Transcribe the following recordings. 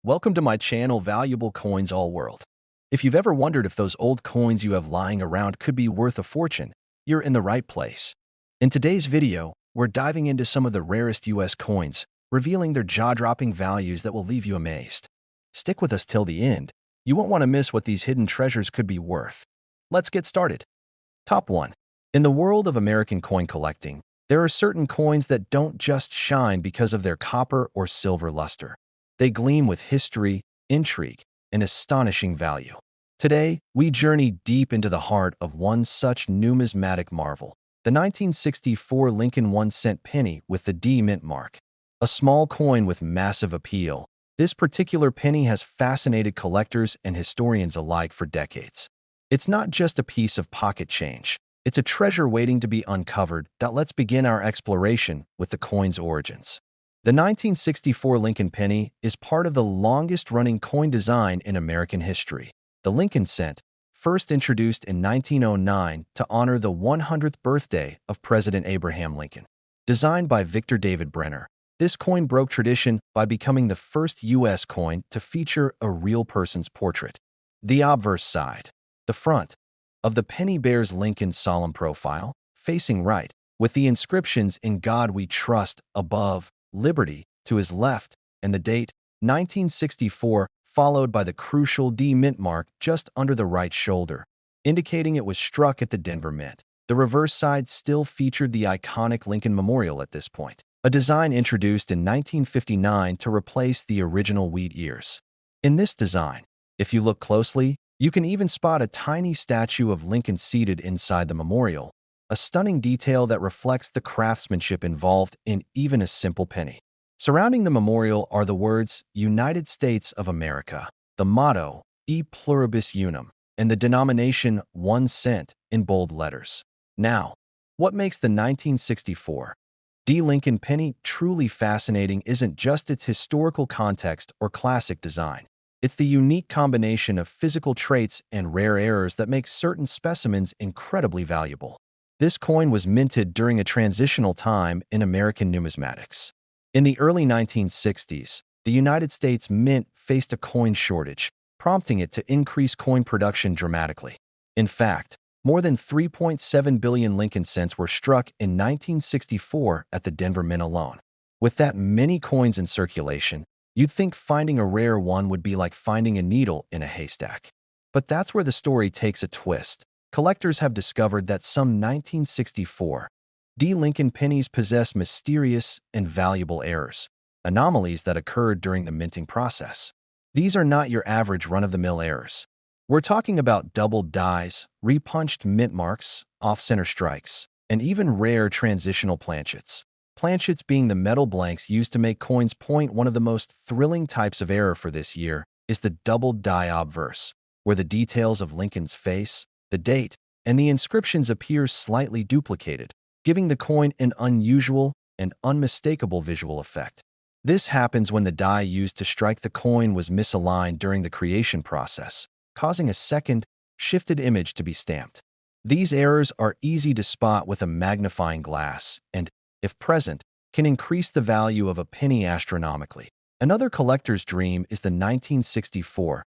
Welcome to my channel, Valuable Coins All World. If you've ever wondered if those old coins you have lying around could be worth a fortune, you're in the right place. In today's video, we're diving into some of the rarest US coins, revealing their jaw-dropping values that will leave you amazed. Stick with us till the end. You won't want to miss what these hidden treasures could be worth. Let's get started. Top 1. In the world of American coin collecting, there are certain coins that don't just shine because of their copper or silver luster. They gleam with history, intrigue, and astonishing value. Today, we journey deep into the heart of one such numismatic marvel, the 1964 Lincoln 1-cent penny with the D mint mark. A small coin with massive appeal, this particular penny has fascinated collectors and historians alike for decades. It's not just a piece of pocket change. It's a treasure waiting to be uncovered. Let's begin our exploration with the coin's origins. The 1964 Lincoln penny is part of the longest-running coin design in American history. The Lincoln cent, first introduced in 1909 to honor the 100th birthday of President Abraham Lincoln. Designed by Victor David Brenner, this coin broke tradition by becoming the first U.S. coin to feature a real person's portrait. The obverse side, the front, of the penny bears Lincoln's solemn profile, facing right, with the inscriptions "In God We Trust" above, Liberty to his left, and the date, 1964, followed by the crucial D mint mark just under the right shoulder, indicating it was struck at the Denver Mint. The reverse side still featured the iconic Lincoln Memorial at this point, a design introduced in 1959 to replace the original wheat ears. In this design, if you look closely, you can even spot a tiny statue of Lincoln seated inside the memorial, a stunning detail that reflects the craftsmanship involved in even a simple penny. Surrounding the memorial are the words United States of America, the motto E pluribus unum, and the denomination 1 cent in bold letters. Now, what makes the 1964 D Lincoln penny truly fascinating isn't just its historical context or classic design. It's the unique combination of physical traits and rare errors that makes certain specimens incredibly valuable. This coin was minted during a transitional time in American numismatics. In the early 1960s, the United States Mint faced a coin shortage, prompting it to increase coin production dramatically. In fact, more than 3.7 billion Lincoln cents were struck in 1964 at the Denver Mint alone. With that many coins in circulation, you'd think finding a rare one would be like finding a needle in a haystack. But that's where the story takes a twist. Collectors have discovered that some 1964 D Lincoln pennies possess mysterious and valuable errors, anomalies that occurred during the minting process. These are not your average run-of-the-mill errors. We're talking about doubled dies, repunched mint marks, off-center strikes, and even rare transitional planchets. Planchets being the metal blanks used to make coins point. One of the most thrilling types of error for this year is the doubled die obverse, where the details of Lincoln's face, the date, and the inscriptions appear slightly duplicated, giving the coin an unusual and unmistakable visual effect. This happens when the die used to strike the coin was misaligned during the creation process, causing a second, shifted image to be stamped. These errors are easy to spot with a magnifying glass and, if present, can increase the value of a penny astronomically. Another collector's dream is the 1964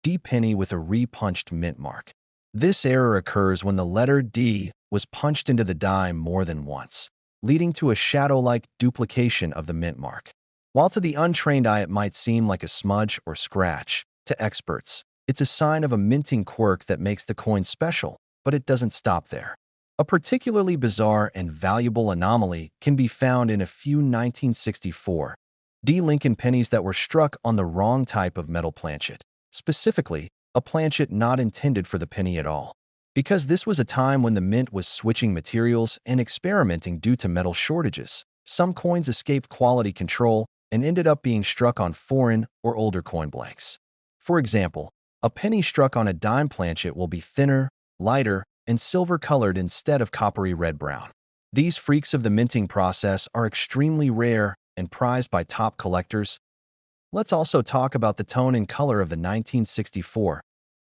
D penny with a repunched mint mark. This error occurs when the letter D was punched into the die more than once, leading to a shadow-like duplication of the mint mark. While to the untrained eye it might seem like a smudge or scratch, to experts, it's a sign of a minting quirk that makes the coin special, but it doesn't stop there. A particularly bizarre and valuable anomaly can be found in a few 1964 D Lincoln pennies that were struck on the wrong type of metal planchet, specifically, a planchet not intended for the penny at all. Because this was a time when the mint was switching materials and experimenting due to metal shortages, some coins escaped quality control and ended up being struck on foreign or older coin blanks. For example, a penny struck on a dime planchet will be thinner, lighter, and silver-colored instead of coppery red-brown. These freaks of the minting process are extremely rare and prized by top collectors. Let's also talk about the tone and color of the 1964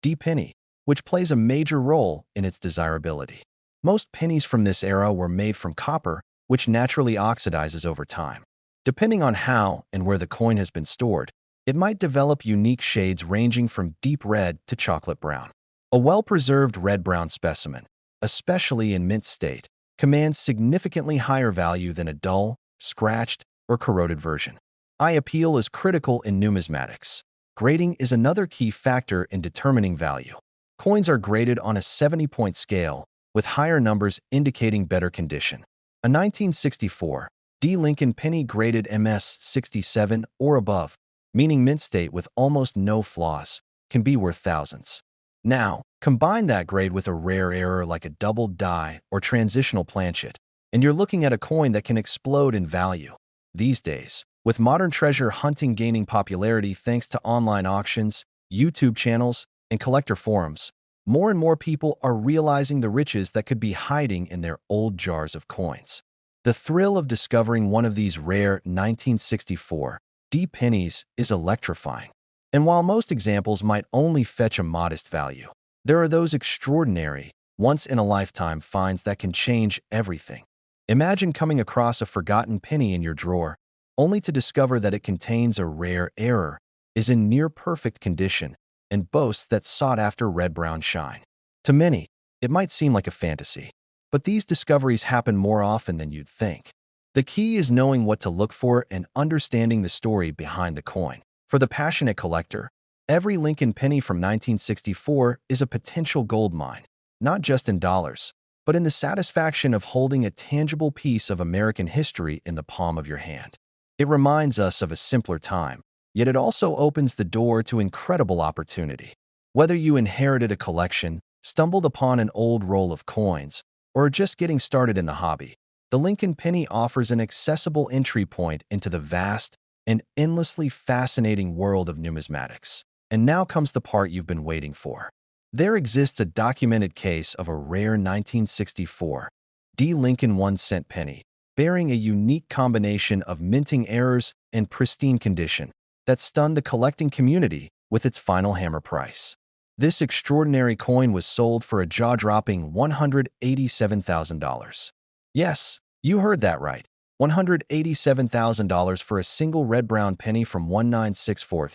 D penny, which plays a major role in its desirability. Most pennies from this era were made from copper, which naturally oxidizes over time. Depending on how and where the coin has been stored, It might develop unique shades ranging from deep red to chocolate brown. A well-preserved red-brown specimen, especially in mint state, commands significantly higher value than a dull, scratched, or corroded version. Eye appeal is critical in numismatics. Grading is another key factor in determining value. Coins are graded on a 70-point scale, with higher numbers indicating better condition. A 1964 D. Lincoln penny graded MS 67 or above, meaning mint state with almost no flaws, can be worth thousands. Now, combine that grade with a rare error like a double die or transitional planchet, and you're looking at a coin that can explode in value. These days, with modern treasure hunting gaining popularity thanks to online auctions, YouTube channels, and collector forums, more and more people are realizing the riches that could be hiding in their old jars of coins. The thrill of discovering one of these rare 1964 D pennies is electrifying. And while most examples might only fetch a modest value, there are those extraordinary, once-in-a-lifetime finds that can change everything. Imagine coming across a forgotten penny in your drawer, only to discover that it contains a rare error, is in near-perfect condition, and boasts that sought-after red-brown shine. To many, it might seem like a fantasy, but these discoveries happen more often than you'd think. The key is knowing what to look for and understanding the story behind the coin. For the passionate collector, every Lincoln penny from 1964 is a potential gold mine, not just in dollars, but in the satisfaction of holding a tangible piece of American history in the palm of your hand. It reminds us of a simpler time, yet it also opens the door to incredible opportunity. Whether you inherited a collection, stumbled upon an old roll of coins, or are just getting started in the hobby, the Lincoln penny offers an accessible entry point into the vast and endlessly fascinating world of numismatics. And now comes the part you've been waiting for. There exists a documented case of a rare 1964 D. Lincoln 1-cent penny, bearing a unique combination of minting errors and pristine condition that stunned the collecting community with its final hammer price. This extraordinary coin was sold for a jaw-dropping $187,000. Yes, you heard that right. $187,000 for a single red-brown penny from 1964.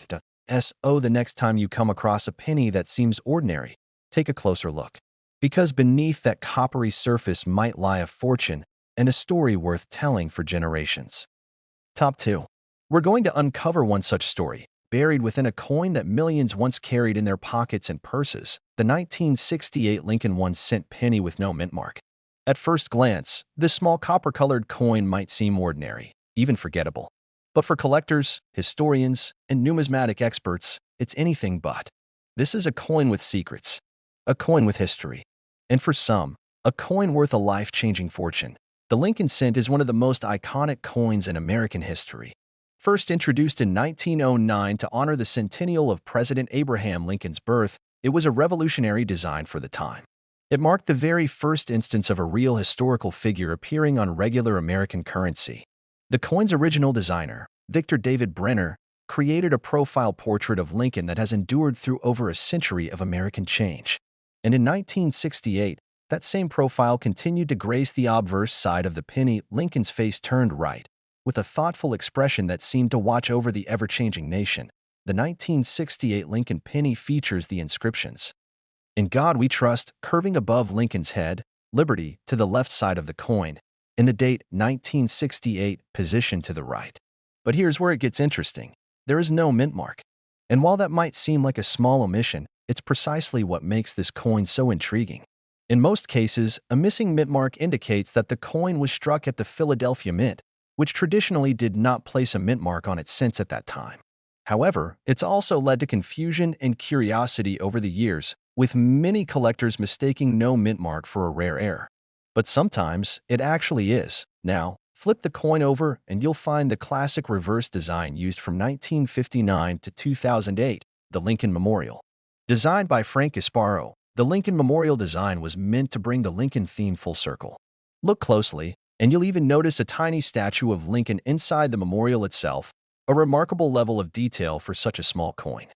So the next time you come across a penny that seems ordinary, take a closer look. Because beneath that coppery surface might lie a fortune and a story worth telling for generations. Top 2. We're going to uncover one such story, buried within a coin that millions once carried in their pockets and purses, the 1968 Lincoln 1-cent penny with no mint mark. At first glance, this small copper-colored coin might seem ordinary, even forgettable. But for collectors, historians, and numismatic experts, it's anything but. This is a coin with secrets, a coin with history, and for some, a coin worth a life-changing fortune. The Lincoln cent is one of the most iconic coins in American history. First introduced in 1909 to honor the centennial of President Abraham Lincoln's birth, it was a revolutionary design for the time. It marked the very first instance of a real historical figure appearing on regular American currency. The coin's original designer, Victor David Brenner, created a profile portrait of Lincoln that has endured through over a century of American change. And in 1968, that same profile continued to grace the obverse side of the penny. Lincoln's face turned right, with a thoughtful expression that seemed to watch over the ever-changing nation. The 1968 Lincoln penny features the inscriptions, "In God We Trust," curving above Lincoln's head, "Liberty" to the left side of the coin, and the date 1968 positioned to the right. But here's where it gets interesting. There is no mint mark. And while that might seem like a small omission, it's precisely what makes this coin so intriguing. In most cases, a missing mint mark indicates that the coin was struck at the Philadelphia Mint, which traditionally did not place a mint mark on its cents at that time. However, it's also led to confusion and curiosity over the years, with many collectors mistaking no mint mark for a rare error. But sometimes it actually is. Now, flip the coin over and you'll find the classic reverse design used from 1959 to 2008, the Lincoln Memorial. Designed by Frank Gasparo, the Lincoln Memorial design was meant to bring the Lincoln theme full circle. Look closely, and you'll even notice a tiny statue of Lincoln inside the memorial itself, a remarkable level of detail for such a small coin.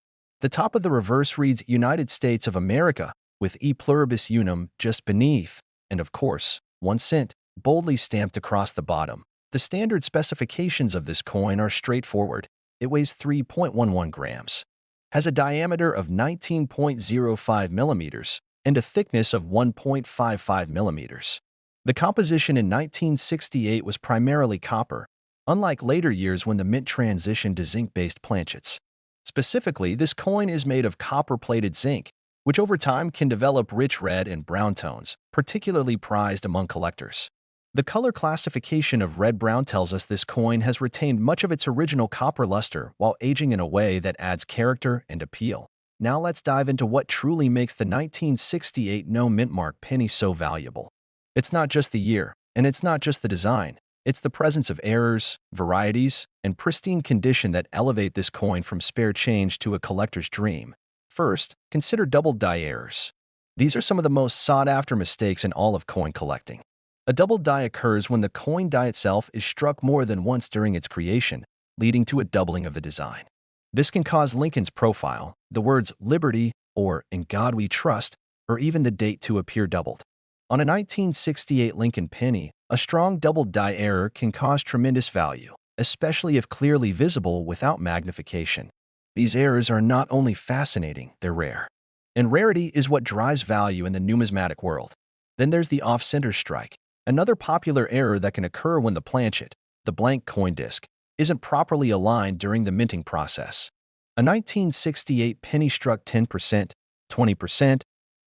The top of the reverse reads United States of America, with E pluribus unum just beneath, and of course, 1 cent, boldly stamped across the bottom. The standard specifications of this coin are straightforward. It weighs 3.11 grams, has a diameter of 19.05 millimeters, and a thickness of 1.55 millimeters. The composition in 1968 was primarily copper, unlike later years when the mint transitioned to zinc-based planchets. Specifically, this coin is made of copper-plated zinc, which over time can develop rich red and brown tones, particularly prized among collectors. The color classification of red-brown tells us this coin has retained much of its original copper luster while aging in a way that adds character and appeal. Now let's dive into what truly makes the 1968 no mint mark penny so valuable. It's not just the year, and it's not just the design. It's the presence of errors, varieties, and pristine condition that elevate this coin from spare change to a collector's dream. First, consider double die errors. These are some of the most sought-after mistakes in all of coin collecting. A double die occurs when the coin die itself is struck more than once during its creation, leading to a doubling of the design. This can cause Lincoln's profile, the words "Liberty" or "In God We Trust," or even the date to appear doubled. On a 1968 Lincoln penny, a strong double die error can cause tremendous value, especially if clearly visible without magnification. These errors are not only fascinating, they're rare. And rarity is what drives value in the numismatic world. Then there's the off-center strike, another popular error that can occur when the planchet, the blank coin disc, isn't properly aligned during the minting process. A 1968 penny struck 10%, 20%,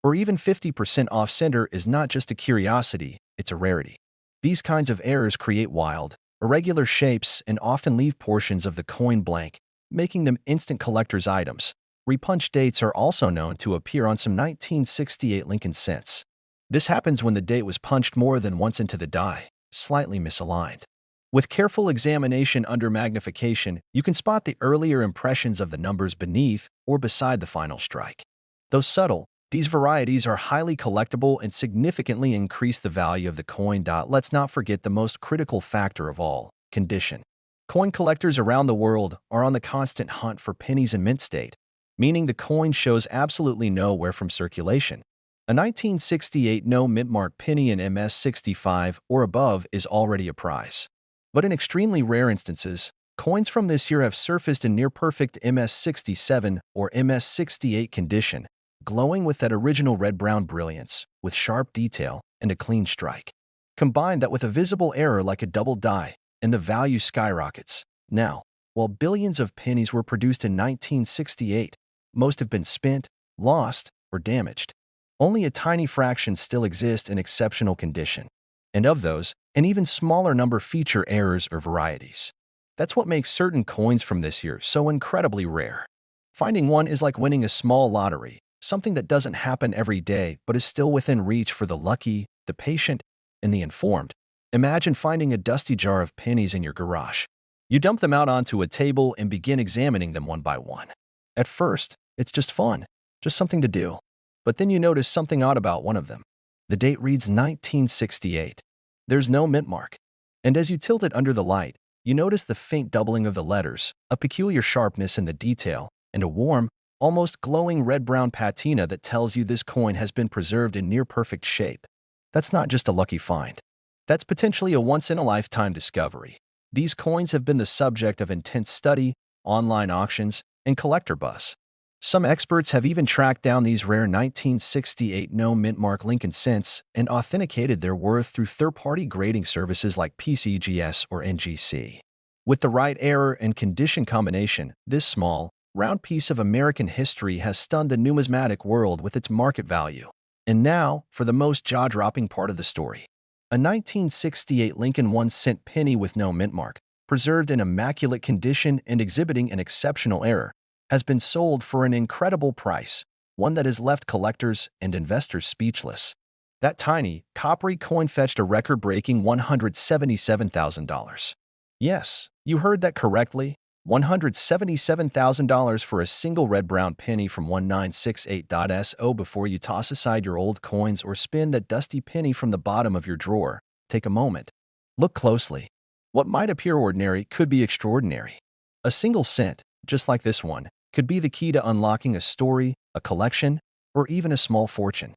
or even 50% off-center is not just a curiosity, it's a rarity. These kinds of errors create wild, irregular shapes and often leave portions of the coin blank, making them instant collector's items. Repunched dates are also known to appear on some 1968 Lincoln cents. This happens when the date was punched more than once into the die, slightly misaligned. With careful examination under magnification, you can spot the earlier impressions of the numbers beneath or beside the final strike. Though subtle, these varieties are highly collectible and significantly increase the value of the coin. Let's not forget the most critical factor of all, condition. Coin collectors around the world are on the constant hunt for pennies in mint state, meaning the coin shows absolutely no wear from circulation. A 1968 no mint mark penny in MS65 or above is already a prize. But in extremely rare instances, coins from this year have surfaced in near-perfect MS67 or MS68 condition, glowing with that original red-brown brilliance, with sharp detail and a clean strike. Combine that with a visible error like a double die, and the value skyrockets. Now, while billions of pennies were produced in 1968, most have been spent, lost, or damaged. Only a tiny fraction still exist in exceptional condition. And of those, an even smaller number feature errors or varieties. That's what makes certain coins from this year so incredibly rare. Finding one is like winning a small lottery, something that doesn't happen every day but is still within reach for the lucky, the patient, and the informed. Imagine finding a dusty jar of pennies in your garage. You dump them out onto a table and begin examining them one by one. At first, it's just fun, just something to do. But then you notice something odd about one of them. The date reads 1968. There's no mint mark. And as you tilt it under the light, you notice the faint doubling of the letters, a peculiar sharpness in the detail, and a warm, almost glowing red-brown patina that tells you this coin has been preserved in near-perfect shape. That's not just a lucky find. That's potentially a once-in-a-lifetime discovery. These coins have been the subject of intense study, online auctions, and collector buzz. Some experts have even tracked down these rare 1968 no mint mark Lincoln cents and authenticated their worth through third-party grading services like PCGS or NGC. With the right error and condition combination, this small, round piece of American history has stunned the numismatic world with its market value. And now, for the most jaw-dropping part of the story. A 1968 Lincoln 1-cent penny with no mint mark, preserved in immaculate condition and exhibiting an exceptional error, has been sold for an incredible price, one that has left collectors and investors speechless. That tiny, coppery coin fetched a record-breaking $177,000. Yes, you heard that correctly, $177,000 for a single red-brown penny from 1968.so. Before you toss aside your old coins or spin that dusty penny from the bottom of your drawer, take a moment. Look closely. What might appear ordinary could be extraordinary. A single cent, just like this one, could be the key to unlocking a story, a collection, or even a small fortune.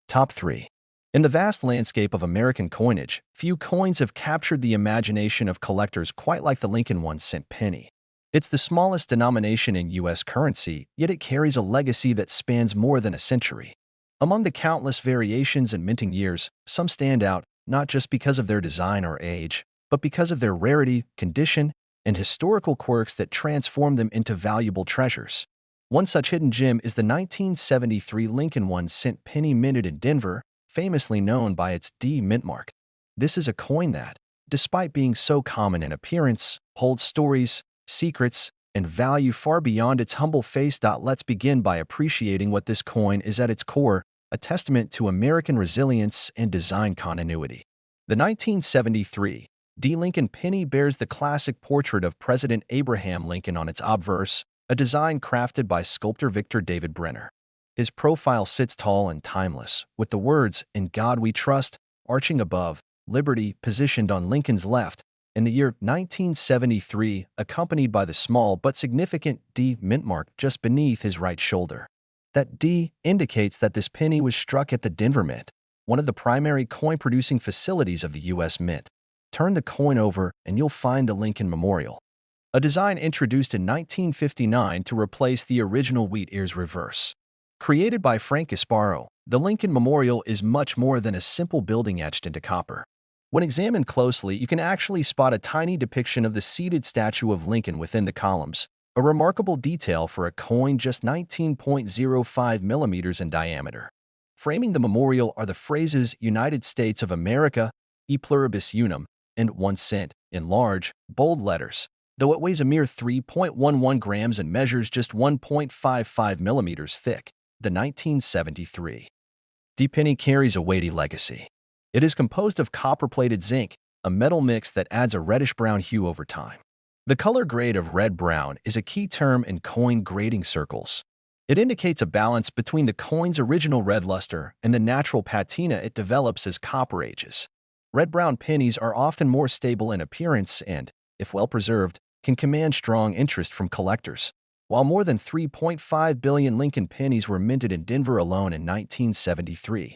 Top 3. In the vast landscape of American coinage, few coins have captured the imagination of collectors quite like the Lincoln 1-cent penny. It's the smallest denomination in U.S. currency, yet it carries a legacy that spans more than a century. Among the countless variations and minting years, some stand out not just because of their design or age, but because of their rarity, condition, and historical quirks that transform them into valuable treasures. One such hidden gem is the 1973 Lincoln 1-cent penny minted in Denver, famously known by its D mint mark. This is a coin that, despite being so common in appearance, holds stories, secrets, and value far beyond its humble face. Let's begin by appreciating what this coin is at its core, a testament to American resilience and design continuity. The 1973 D. Lincoln penny bears the classic portrait of President Abraham Lincoln on its obverse, a design crafted by sculptor Victor David Brenner. His profile sits tall and timeless, with the words, "In God We Trust," arching above, liberty positioned on Lincoln's left, in the year 1973, accompanied by the small but significant D mint mark just beneath his right shoulder. That D indicates that this penny was struck at the Denver Mint, one of the primary coin-producing facilities of the U.S. Mint. Turn the coin over and you'll find the Lincoln Memorial, a design introduced in 1959 to replace the original wheat ears reverse. Created by Frank Gasparo, the Lincoln Memorial is much more than a simple building etched into copper. When examined closely, you can actually spot a tiny depiction of the seated statue of Lincoln within the columns, a remarkable detail for a coin just 19.05 millimeters in diameter. Framing the memorial are the phrases "United States of America," "E pluribus unum," and "1 cent" in large, bold letters. Though it weighs a mere 3.11 grams and measures just 1.55 millimeters thick, the 1973 D penny carries a weighty legacy. It is composed of copper-plated zinc, a metal mix that adds a reddish-brown hue over time. The color grade of red-brown is a key term in coin grading circles. It indicates a balance between the coin's original red luster and the natural patina it develops as copper ages. Red-brown pennies are often more stable in appearance and, if well preserved, can command strong interest from collectors. While more than 3.5 billion Lincoln pennies were minted in Denver alone in 1973,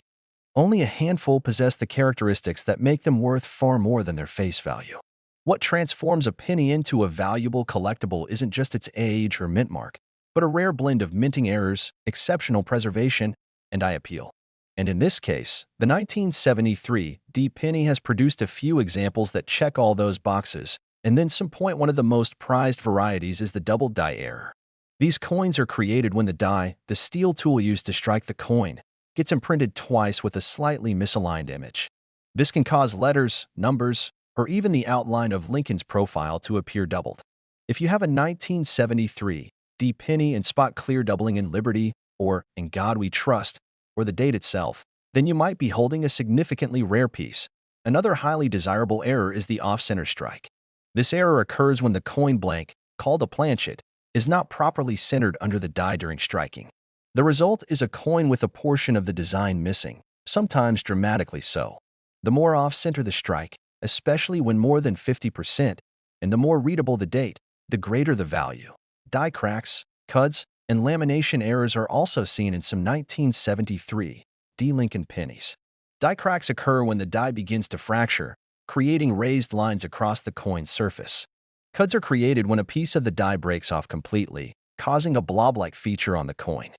only a handful possess the characteristics that make them worth far more than their face value. What transforms a penny into a valuable collectible isn't just its age or mint mark, but a rare blend of minting errors, exceptional preservation, and eye appeal. And in this case, the 1973 D penny has produced a few examples that check all those boxes, and then some point. One of the most prized varieties is the double die error. These coins are created when the die, the steel tool used to strike the coin, gets imprinted twice with a slightly misaligned image. This can cause letters, numbers, or even the outline of Lincoln's profile to appear doubled. If you have a 1973 D penny and spot clear doubling in Liberty, or "In God We Trust," or the date itself, then you might be holding a significantly rare piece. Another highly desirable error is the off-center strike. This error occurs when the coin blank, called a planchet, is not properly centered under the die during striking. The result is a coin with a portion of the design missing, sometimes dramatically so. The more off-center the strike, especially when more than 50%, and the more readable the date, the greater the value. Die cracks, cuts, and lamination errors are also seen in some 1973 D Lincoln pennies. Die cracks occur when the die begins to fracture, creating raised lines across the coin's surface. Cuts are created when a piece of the die breaks off completely, causing a blob-like feature on the coin.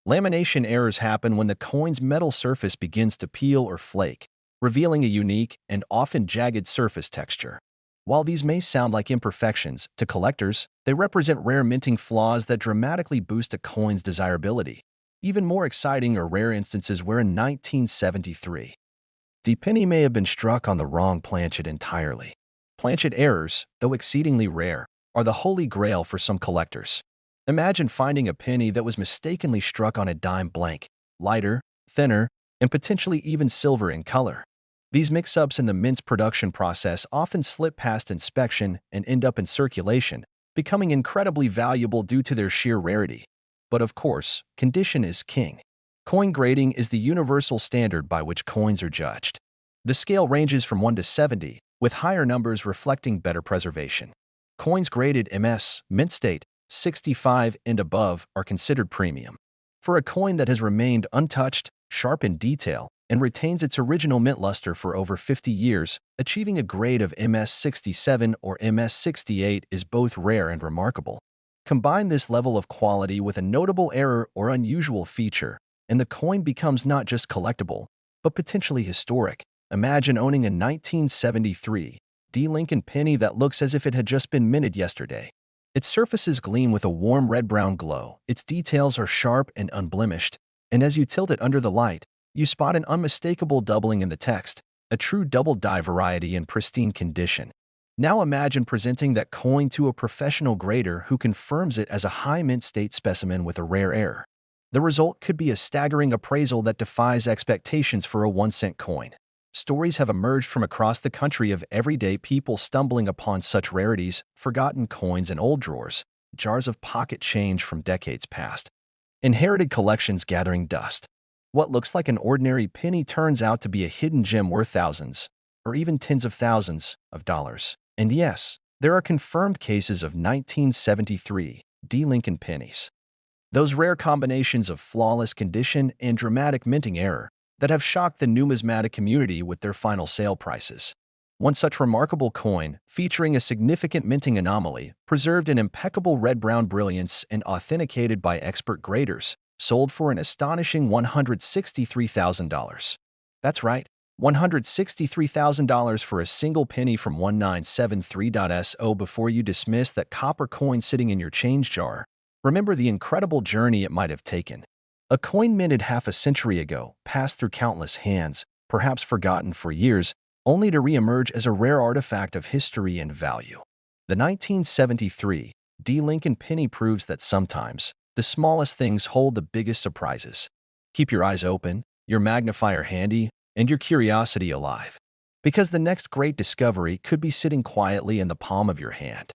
Lamination errors happen when the coin's metal surface begins to peel or flake, revealing a unique and often jagged surface texture. While these may sound like imperfections, to collectors, they represent rare minting flaws that dramatically boost a coin's desirability. Even more exciting are rare instances where in 1973, D penny may have been struck on the wrong planchet entirely. Planchet errors, though exceedingly rare, are the holy grail for some collectors. Imagine finding a penny that was mistakenly struck on a dime blank, lighter, thinner, and potentially even silver in color. These mix-ups in the mint's production process often slip past inspection and end up in circulation, becoming incredibly valuable due to their sheer rarity. But of course, condition is king. Coin grading is the universal standard by which coins are judged. The scale ranges from 1 to 70, with higher numbers reflecting better preservation. Coins graded MS, mint state, 65 and above are considered premium. For a coin that has remained untouched, sharp in detail, and retains its original mint luster for over 50 years. Achieving a grade of MS67 or MS68 is both rare and remarkable. Combine this level of quality with a notable error or unusual feature, and the coin becomes not just collectible, but potentially historic. Imagine owning a 1973 D Lincoln penny that looks as if it had just been minted yesterday. Its surfaces gleam with a warm red-brown glow, its details are sharp and unblemished, and as you tilt it under the light, you spot an unmistakable doubling in the text, a true double-die variety in pristine condition. Now imagine presenting that coin to a professional grader who confirms it as a high mint state specimen with a rare error. The result could be a staggering appraisal that defies expectations for a 1-cent coin. Stories have emerged from across the country of everyday people stumbling upon such rarities, forgotten coins in old drawers, jars of pocket change from decades past, inherited collections gathering dust. What looks like an ordinary penny turns out to be a hidden gem worth thousands, or even tens of thousands of dollars. And yes, there are confirmed cases of 1973 D Lincoln pennies. Those rare combinations of flawless condition and dramatic minting error that have shocked the numismatic community with their final sale prices. One such remarkable coin, featuring a significant minting anomaly, preserved in impeccable red-brown brilliance and authenticated by expert graders, sold for an astonishing $163,000. That's right, $163,000 for a single penny from 1973.so. Before you dismiss that copper coin sitting in your change jar, remember the incredible journey it might have taken. A coin minted half a century ago, passed through countless hands, perhaps forgotten for years, only to re-emerge as a rare artifact of history and value. The 1973 D Lincoln penny proves that sometimes the smallest things hold the biggest surprises. Keep your eyes open, your magnifier handy, and your curiosity alive, because the next great discovery could be sitting quietly in the palm of your hand.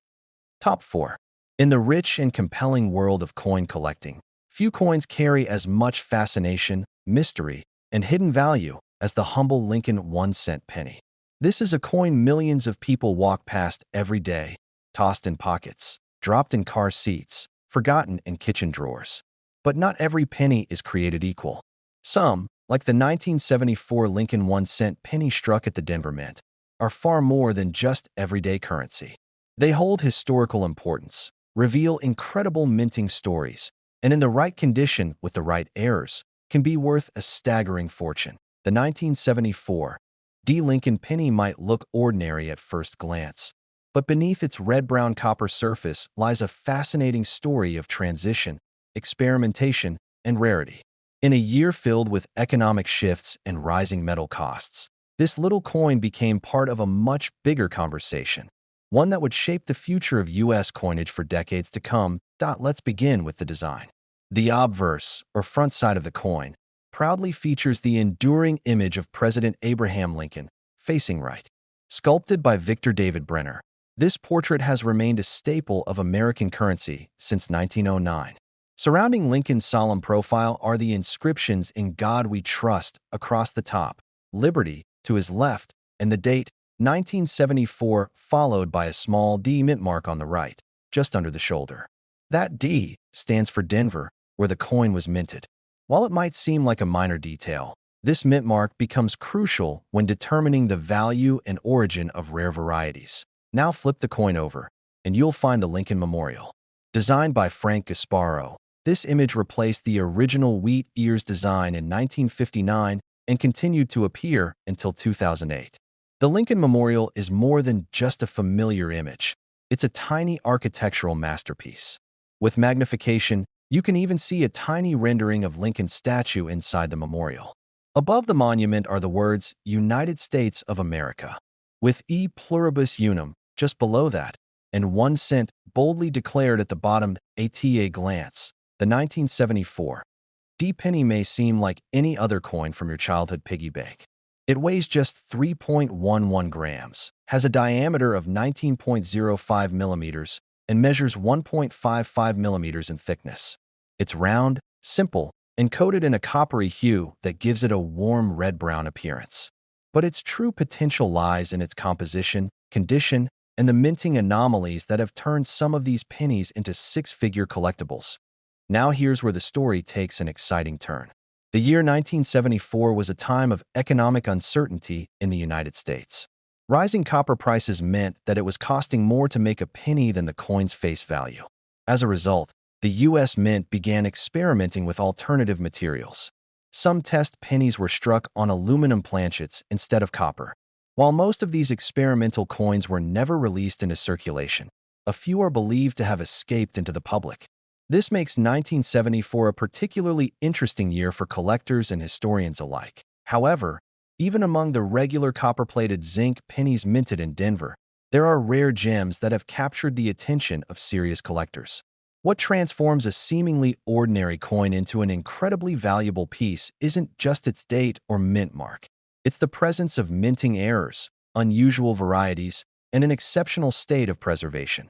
Top 4. In the rich and compelling world of coin collecting, few coins carry as much fascination, mystery, and hidden value as the humble Lincoln 1-cent penny. This is a coin millions of people walk past every day, tossed in pockets, dropped in car seats, forgotten in kitchen drawers. But not every penny is created equal. Some, like the 1974 Lincoln 1-cent penny struck at the Denver Mint, are far more than just everyday currency. They hold historical importance, reveal incredible minting stories, and in the right condition with the right errors, can be worth a staggering fortune. The 1974 D Lincoln penny might look ordinary at first glance, but beneath its red-brown copper surface lies a fascinating story of transition, experimentation, and rarity. In a year filled with economic shifts and rising metal costs, this little coin became part of a much bigger conversation, one that would shape the future of U.S. coinage for decades to come. Let's begin with the design. The obverse, or front side of the coin, proudly features the enduring image of President Abraham Lincoln, facing right. Sculpted by Victor David Brenner, this portrait has remained a staple of American currency since 1909. Surrounding Lincoln's solemn profile are the inscriptions "In God We Trust" across the top, "Liberty" to his left, and the date 1974, followed by a small D mint mark on the right, just under the shoulder. That D stands for Denver, where the coin was minted. While it might seem like a minor detail, this mint mark becomes crucial when determining the value and origin of rare varieties. Now flip the coin over, and you'll find the Lincoln Memorial. Designed by Frank Gasparo, this image replaced the original wheat ears design in 1959 and continued to appear until 2008. The Lincoln Memorial is more than just a familiar image. It's a tiny architectural masterpiece. With magnification, you can even see a tiny rendering of Lincoln's statue inside the memorial. Above the monument are the words "United States of America," with "E pluribus unum" just below that, and 1 cent boldly declared at the bottom. At a glance, the 1974 D penny may seem like any other coin from your childhood piggy bank. It weighs just 3.11 grams, has a diameter of 19.05 millimeters, and measures 1.55 millimeters in thickness. It's round, simple, and coated in a coppery hue that gives it a warm red-brown appearance. But its true potential lies in its composition, condition, and the minting anomalies that have turned some of these pennies into six-figure collectibles. Now here's where the story takes an exciting turn. The year 1974 was a time of economic uncertainty in the United States. Rising copper prices meant that it was costing more to make a penny than the coin's face value. As a result, the U.S. Mint began experimenting with alternative materials. Some test pennies were struck on aluminum planchets instead of copper. While most of these experimental coins were never released into circulation, a few are believed to have escaped into the public. This makes 1974 a particularly interesting year for collectors and historians alike. However, even among the regular copper-plated zinc pennies minted in Denver, there are rare gems that have captured the attention of serious collectors. What transforms a seemingly ordinary coin into an incredibly valuable piece isn't just its date or mint mark. It's the presence of minting errors, unusual varieties, and an exceptional state of preservation.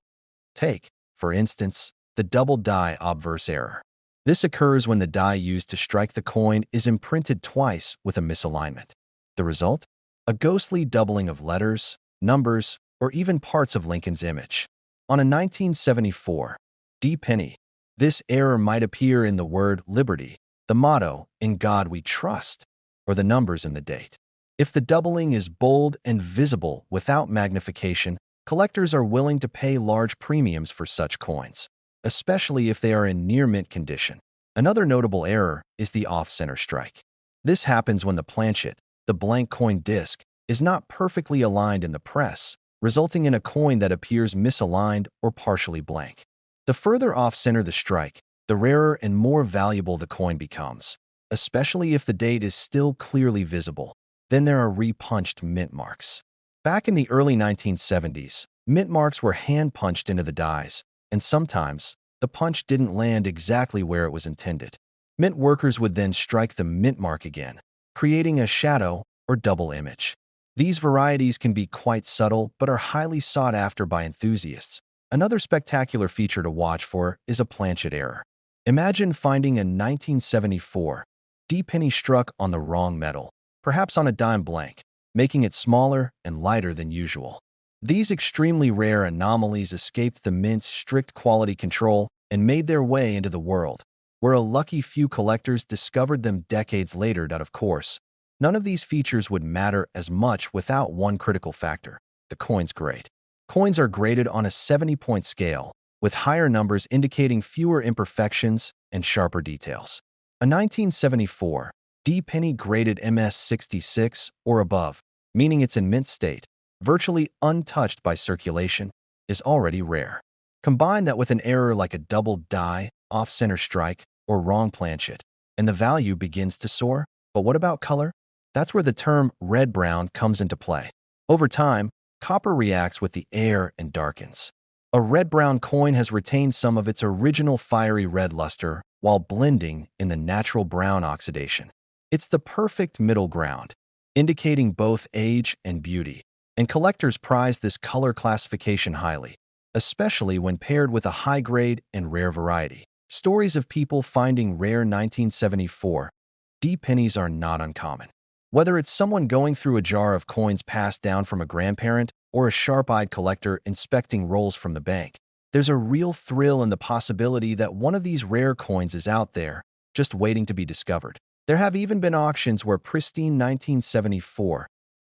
Take, for instance, the double die obverse error. This occurs when the die used to strike the coin is imprinted twice with a misalignment. The result? A ghostly doubling of letters, numbers, or even parts of Lincoln's image. On a 1974 D penny, this error might appear in the word liberty, the motto, "In God We Trust," or the numbers in the date. If the doubling is bold and visible without magnification, collectors are willing to pay large premiums for such coins, especially if they are in near-mint condition. Another notable error is the off-center strike. This happens when the planchet, the blank coin disc, is not perfectly aligned in the press, resulting in a coin that appears misaligned or partially blank. The further off-center the strike, the rarer and more valuable the coin becomes, especially if the date is still clearly visible. Then there are repunched mint marks. Back in the early 1970s, mint marks were hand-punched into the dies, and sometimes, the punch didn't land exactly where it was intended. Mint workers would then strike the mint mark again, creating a shadow or double image. These varieties can be quite subtle but are highly sought after by enthusiasts. Another spectacular feature to watch for is a planchet error. Imagine finding a 1974 D penny struck on the wrong metal, perhaps on a dime blank, making it smaller and lighter than usual. These extremely rare anomalies escaped the mint's strict quality control and made their way into the world, where a lucky few collectors discovered them decades later. Of course, none of these features would matter as much without one critical factor: the coin's grade. Coins are graded on a 70-point scale, with higher numbers indicating fewer imperfections and sharper details. A 1974 D penny graded MS66 or above, meaning it's in mint state, virtually untouched by circulation, is already rare. Combine that with an error like a double die, off-center strike, or wrong planchet, and the value begins to soar. But what about color? That's where the term red-brown comes into play. Over time, copper reacts with the air and darkens. A red-brown coin has retained some of its original fiery red luster while blending in the natural brown oxidation. It's the perfect middle ground, indicating both age and beauty, and collectors prize this color classification highly, especially when paired with a high-grade and rare variety. Stories of people finding rare 1974 D pennies are not uncommon. Whether it's someone going through a jar of coins passed down from a grandparent or a sharp-eyed collector inspecting rolls from the bank, there's a real thrill in the possibility that one of these rare coins is out there, just waiting to be discovered. There have even been auctions where pristine 1974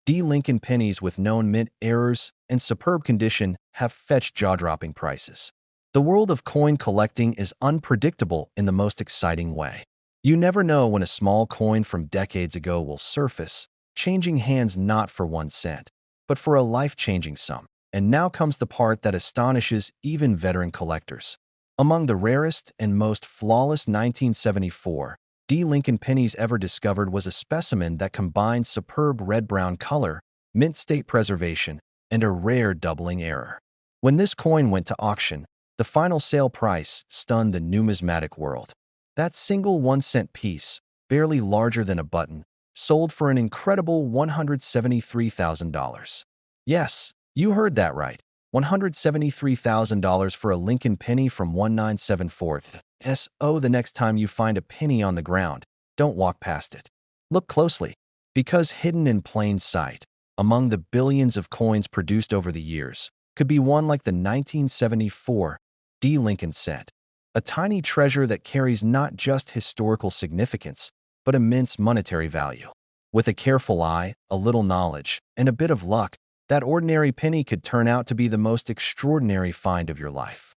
D Lincoln pennies with known mint errors and superb condition have fetched jaw-dropping prices. The world of coin collecting is unpredictable in the most exciting way. You never know when a small coin from decades ago will surface, changing hands not for 1 cent, but for a life-changing sum. And now comes the part that astonishes even veteran collectors. Among the rarest and most flawless 1974 D Lincoln pennies ever discovered was a specimen that combined superb red-brown color, mint state preservation, and a rare doubling error. When this coin went to auction, the final sale price stunned the numismatic world. That single 1-cent piece, barely larger than a button, sold for an incredible $173,000. Yes, you heard that right. $173,000 for a Lincoln penny from 1974. So the next time you find a penny on the ground, don't walk past it. Look closely, because hidden in plain sight, among the billions of coins produced over the years, could be one like the 1974 D Lincoln cent. A tiny treasure that carries not just historical significance, but immense monetary value. With a careful eye, a little knowledge, and a bit of luck, that ordinary penny could turn out to be the most extraordinary find of your life.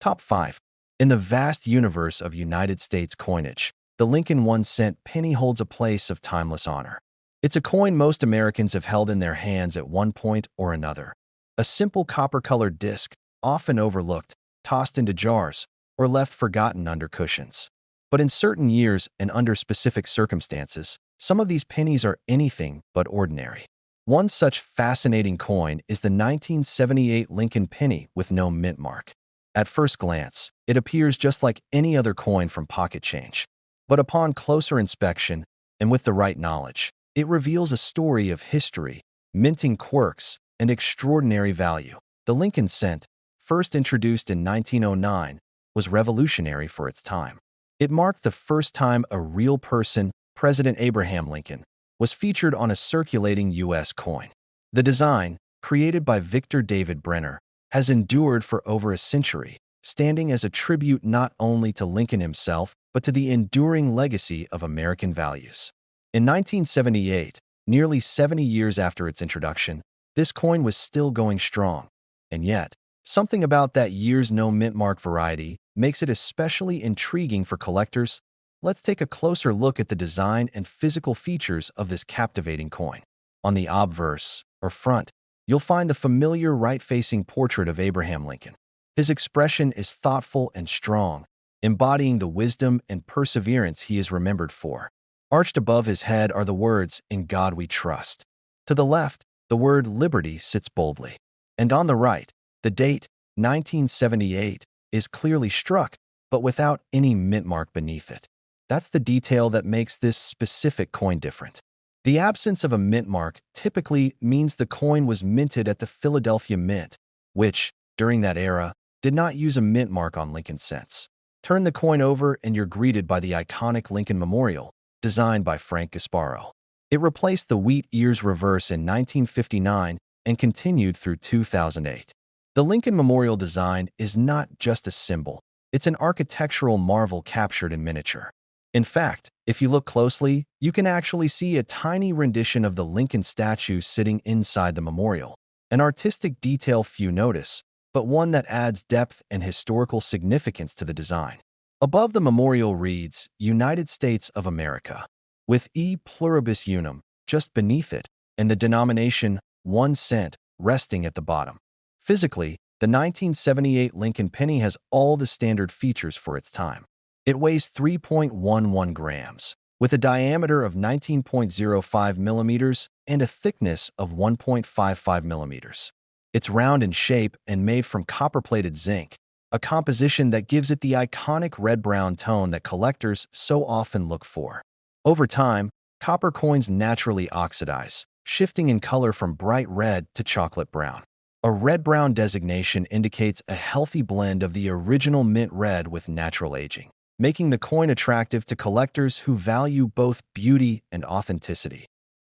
Top 5. In the vast universe of United States coinage, the Lincoln 1-cent penny holds a place of timeless honor. It's a coin most Americans have held in their hands at one point or another. A simple copper-colored disc, often overlooked, tossed into jars, or left forgotten under cushions. But in certain years and under specific circumstances, some of these pennies are anything but ordinary. One such fascinating coin is the 1978 Lincoln penny with no mint mark. At first glance, it appears just like any other coin from pocket change. But upon closer inspection, and with the right knowledge, it reveals a story of history, minting quirks, and extraordinary value. The Lincoln cent, first introduced in 1909, was revolutionary for its time. It marked the first time a real person, President Abraham Lincoln, was featured on a circulating U.S. coin. The design, created by Victor David Brenner, has endured for over a century, standing as a tribute not only to Lincoln himself, but to the enduring legacy of American values. In 1978, nearly 70 years after its introduction, this coin was still going strong. And yet, something about that year's no mint mark variety makes it especially intriguing for collectors. Let's take a closer look at the design and physical features of this captivating coin. On the obverse, or front, you'll find the familiar right-facing portrait of Abraham Lincoln. His expression is thoughtful and strong, embodying the wisdom and perseverance he is remembered for. Arched above his head are the words, "In God We Trust." To the left, the word "Liberty" sits boldly. And on the right, the date, 1978, is clearly struck, but without any mint mark beneath it. That's the detail that makes this specific coin different. The absence of a mint mark typically means the coin was minted at the Philadelphia Mint, which, during that era, did not use a mint mark on Lincoln cents. Turn the coin over and you're greeted by the iconic Lincoln Memorial, designed by Frank Gasparo. It replaced the wheat ears reverse in 1959 and continued through 2008. The Lincoln Memorial design is not just a symbol, it's an architectural marvel captured in miniature. In fact, if you look closely, you can actually see a tiny rendition of the Lincoln statue sitting inside the memorial, an artistic detail few notice, but one that adds depth and historical significance to the design. Above the memorial reads, "United States of America," with E pluribus unum just beneath it, and the denomination 1 cent resting at the bottom. Physically, the 1978 Lincoln penny has all the standard features for its time. It weighs 3.11 grams, with a diameter of 19.05 millimeters and a thickness of 1.55 millimeters. It's round in shape and made from copper-plated zinc, a composition that gives it the iconic red-brown tone that collectors so often look for. Over time, copper coins naturally oxidize, shifting in color from bright red to chocolate brown. A red-brown designation indicates a healthy blend of the original mint red with natural aging, making the coin attractive to collectors who value both beauty and authenticity.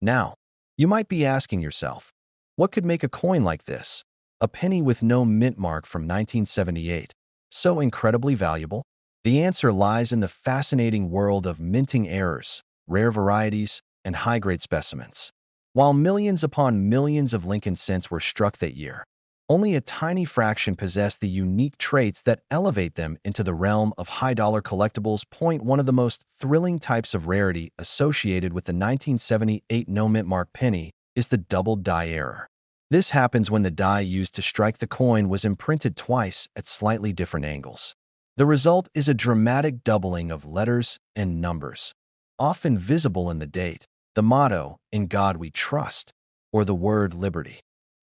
Now, you might be asking yourself, what could make a coin like this, a penny with no mint mark from 1978, so incredibly valuable? The answer lies in the fascinating world of minting errors, rare varieties, and high-grade specimens. While millions upon millions of Lincoln cents were struck that year, only a tiny fraction possessed the unique traits that elevate them into the realm of high-dollar collectibles. One of the most thrilling types of rarity associated with the 1978 no-mint mark penny is the double die error. This happens when the die used to strike the coin was imprinted twice at slightly different angles. The result is a dramatic doubling of letters and numbers, often visible in the date, the motto, "In God We Trust," or the word "Liberty."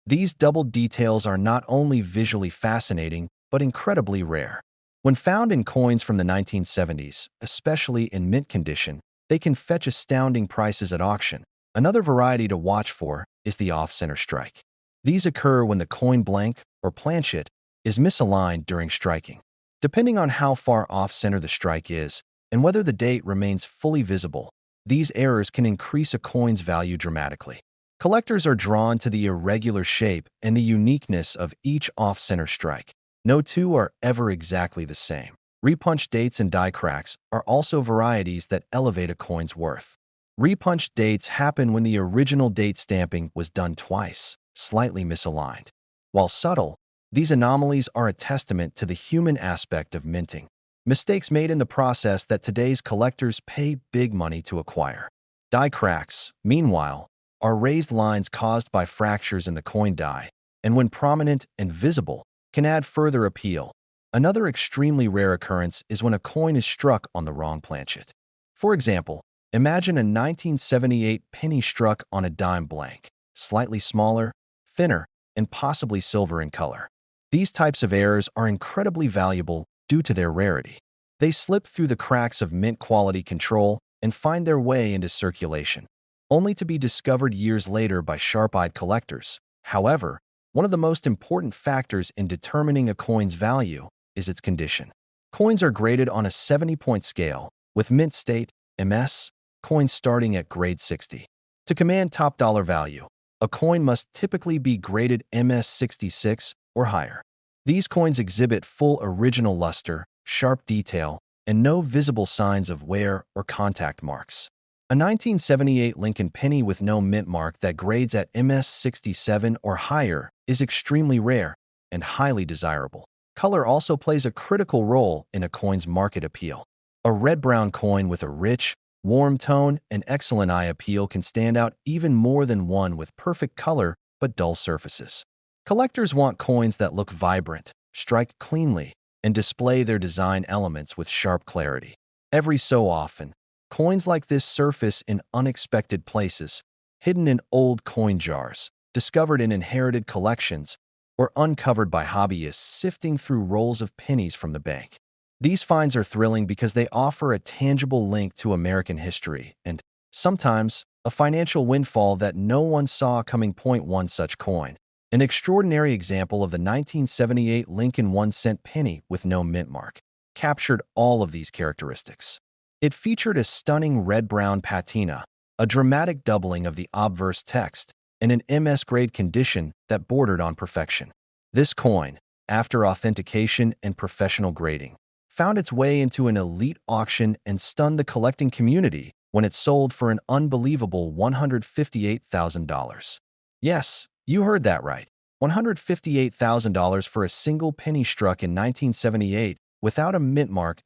These double details are not only visually fascinating, but incredibly rare. When found in coins from the 1970s, especially in mint condition, they can fetch astounding prices at auction. Another variety to watch for is the off-center strike. These occur when the coin blank, or planchet, is misaligned during striking. Depending on how far off-center the strike is, and whether the date remains fully visible, these errors can increase a coin's value dramatically. Collectors are drawn to the irregular shape and the uniqueness of each off-center strike. No two are ever exactly the same. Repunched dates and die cracks are also varieties that elevate a coin's worth. Repunched dates happen when the original date stamping was done twice, slightly misaligned. While subtle, these anomalies are a testament to the human aspect of minting. Mistakes made in the process that today's collectors pay big money to acquire. Die cracks, meanwhile, are raised lines caused by fractures in the coin die, and when prominent and visible, can add further appeal. Another extremely rare occurrence is when a coin is struck on the wrong planchet. For example, imagine a 1978 penny struck on a dime blank, slightly smaller, thinner, and possibly silver in color. These types of errors are incredibly valuable due to their rarity. They slip through the cracks of mint quality control and find their way into circulation, only to be discovered years later by sharp-eyed collectors. However, one of the most important factors in determining a coin's value is its condition. Coins are graded on a 70-point scale, with mint state, MS, coins starting at grade 60. To command top dollar value, a coin must typically be graded MS 66 or higher. These coins exhibit full original luster, sharp detail, and no visible signs of wear or contact marks. A 1978 Lincoln penny with no mint mark that grades at MS 67 or higher is extremely rare and highly desirable. Color also plays a critical role in a coin's market appeal. A red-brown coin with a rich, warm tone and excellent eye appeal can stand out even more than one with perfect color but dull surfaces. Collectors want coins that look vibrant, strike cleanly, and display their design elements with sharp clarity. Every so often, coins like this surface in unexpected places, hidden in old coin jars, discovered in inherited collections, or uncovered by hobbyists sifting through rolls of pennies from the bank. These finds are thrilling because they offer a tangible link to American history and, sometimes, a financial windfall that no one saw coming. One such coin, an extraordinary example of the 1978 Lincoln 1-cent penny with no mint mark, captured all of these characteristics. It featured a stunning red-brown patina, a dramatic doubling of the obverse text, and an MS-grade condition that bordered on perfection. This coin, after authentication and professional grading, found its way into an elite auction and stunned the collecting community when it sold for an unbelievable $158,000. Yes, you heard that right. $158,000 for a single penny struck in 1978 without a mint mark.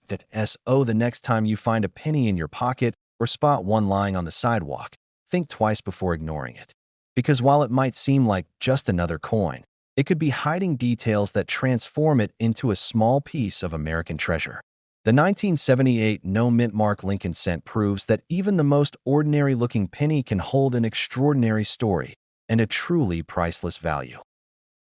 So the next time you find a penny in your pocket or spot one lying on the sidewalk, think twice before ignoring it. Because while it might seem like just another coin, it could be hiding details that transform it into a small piece of American treasure. The 1978 no mint mark Lincoln cent proves that even the most ordinary-looking penny can hold an extraordinary story and a truly priceless value.